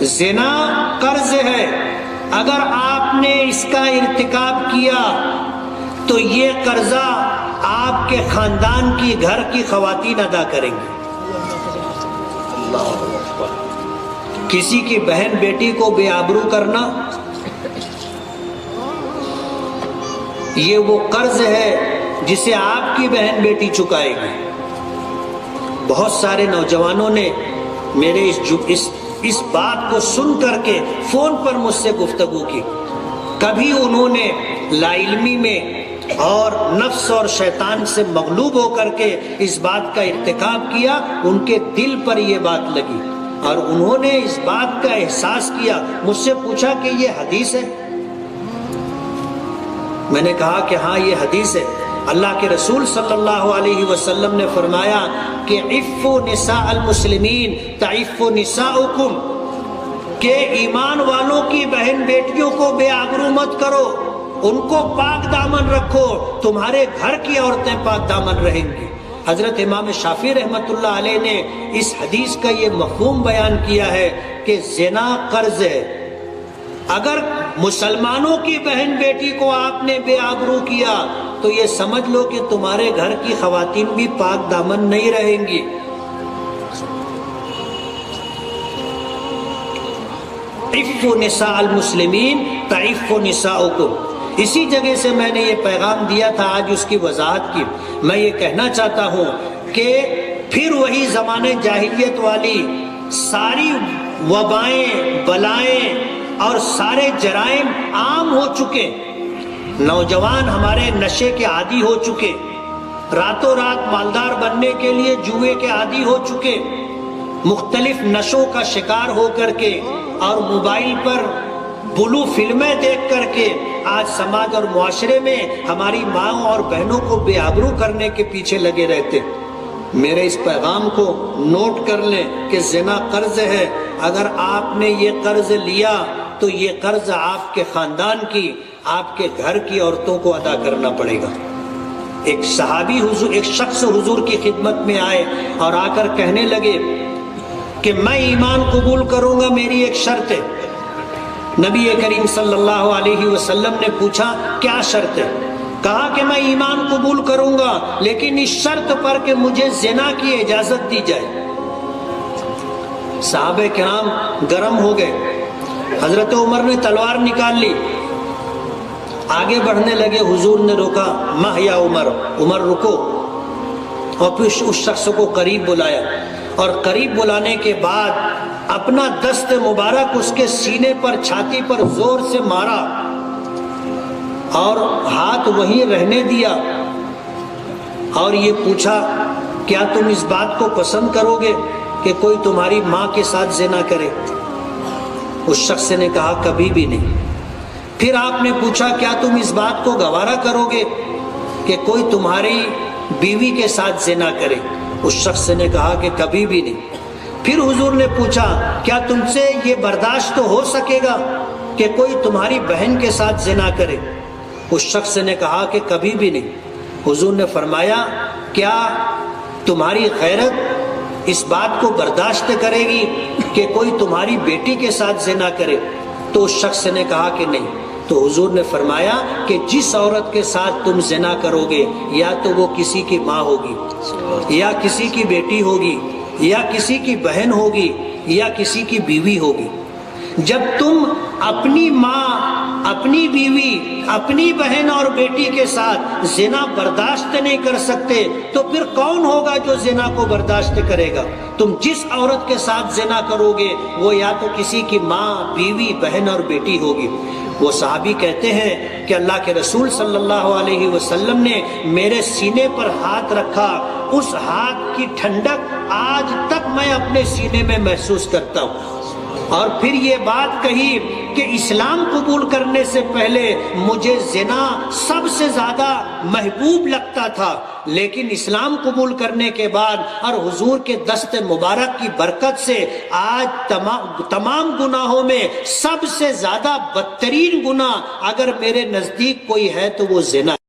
زنا قرض ہے، اگر آپ نے اس کا ارتکاب کیا تو یہ قرضہ آپ کے خاندان کی، گھر کی خواتین ادا کریں گے۔ کسی کی بہن بیٹی کو بے آبرو کرنا، یہ وہ قرض ہے جسے آپ کی بہن بیٹی چکائے گی۔ بہت سارے نوجوانوں نے میرے اس بات کو سن کر کے فون پر مجھ سے گفتگو کی۔ کبھی انہوں نے لا علمی میں اور نفس اور شیطان سے مغلوب ہو کر کے اس بات کا ارتکاب کیا، ان کے دل پر یہ بات لگی اور انہوں نے اس بات کا احساس کیا، مجھ سے پوچھا کہ یہ حدیث ہے؟ میں نے کہا کہ ہاں یہ حدیث ہے۔ اللہ کے رسول صلی اللہ علیہ وسلم نے فرمایا کہ عفوا نساء المسلمین تعف نساؤکم، کہ ایمان والوں کی بہن بیٹیوں کو بے آبرو مت کرو، ان کو پاک دامن رکھو، تمہارے گھر کی عورتیں پاک دامن رہیں گی۔ حضرت امام شافعی رحمۃ اللہ علیہ نے اس حدیث کا یہ مفہوم بیان کیا ہے کہ زنا قرض ہے۔ اگر مسلمانوں کی بہن بیٹی کو آپ نے بے آبرو کیا تو یہ سمجھ لو کہ تمہارے گھر کی خواتین بھی پاک دامن نہیں رہیں گی۔ عفوا نساء المسلمین تعف نساؤکم، اسی جگہ سے میں نے یہ پیغام دیا تھا، آج اس کی وضاحت کی۔ میں یہ کہنا چاہتا ہوں کہ پھر وہی زمانے جاہلیت والی ساری وبائیں، بلائیں اور سارے جرائم عام ہو چکے، نوجوان ہمارے نشے کے عادی ہو چکے، راتوں رات مالدار بننے کے لیے جوئے کے عادی ہو چکے، مختلف نشوں کا شکار ہو کر کے اور موبائل پر بلو فلمیں دیکھ کر کے آج سماج اور معاشرے میں ہماری ماں اور بہنوں کو بے آبرو کرنے کے پیچھے لگے رہتے۔ میرے اس پیغام کو نوٹ کر لیں کہ زنا قرض ہے، اگر آپ نے یہ قرض لیا تو یہ قرض آپ کے خاندان کی، آپ کے گھر کی عورتوں کو ادا کرنا پڑے گا۔ ایک صحابی ایک شخص حضور کی خدمت میں آئے اور آ کر کہنے لگے کہ میں ایمان قبول کروں گا، میری ایک شرط ہے۔ نبی کریم صلی اللہ علیہ وسلم نے پوچھا کیا شرط ہے؟ کہا کہ میں ایمان قبول کروں گا لیکن اس شرط پر کہ مجھے زنا کی اجازت دی جائے۔ صحابہ کرام گرم ہو گئے، حضرت عمر نے تلوار نکال لی، آگے بڑھنے لگے، حضور نے روکا، مہ یا عمر، عمر رکو، اور پھر اس شخص کو قریب بلایا اور قریب بلانے کے بعد اپنا دست مبارک اس کے سینے پر، چھاتی پر زور سے مارا اور ہاتھ وہیں رہنے دیا اور یہ پوچھا کیا تم اس بات کو پسند کرو گے کہ کوئی تمہاری ماں کے ساتھ زنا کرے؟ اس شخص نے کہا کبھی بھی نہیں۔ پھر آپ نے پوچھا کیا تم اس بات کو گوارا کرو گے کہ کوئی تمہاری بیوی کے ساتھ زنا کرے؟ اس شخص نے کہا کہ کبھی بھی نہیں۔ پھر حضور نے پوچھا کیا تم سے یہ برداشت تو ہو سکے گا کہ کوئی تمہاری بہن کے ساتھ زنا کرے؟ اس شخص نے کہا کہ کبھی بھی نہیں۔ حضور نے فرمایا کیا تمہاری غیرت اس بات کو برداشت کرے گی کہ کوئی تمہاری بیٹی کے ساتھ زنا کرے؟ تو اس شخص نے کہا کہ نہیں۔ تو حضور نے فرمایا کہ جس عورت کے ساتھ تم زنا کرو گے یا تو وہ کسی کی ماں ہوگی یا کسی کی بیٹی ہوگی یا کسی کی بہن ہوگی یا کسی کی بیوی ہوگی۔ جب تم اپنی ماں، اپنی بیوی، اپنی بہن اور بیٹی کے ساتھ زنا برداشت نہیں کر سکتے تو پھر کون ہوگا جو زنا کو برداشت کرے گا؟ تم جس عورت کے ساتھ زنا کرو گے وہ یا تو کسی کی ماں، بیوی، بہن اور بیٹی ہوگی۔ وہ صحابی کہتے ہیں کہ اللہ کے رسول صلی اللہ علیہ وسلم نے میرے سینے پر ہاتھ رکھا، اس ہاتھ کی ٹھنڈک آج تک میں اپنے سینے میں محسوس کرتا ہوں۔ اور پھر یہ بات کہی کہ اسلام قبول کرنے سے پہلے مجھے زنا سب سے زیادہ محبوب لگتا تھا، لیکن اسلام قبول کرنے کے بعد اور حضور کے دست مبارک کی برکت سے آج تمام گناہوں میں سب سے زیادہ بدترین گناہ اگر میرے نزدیک کوئی ہے تو وہ زنا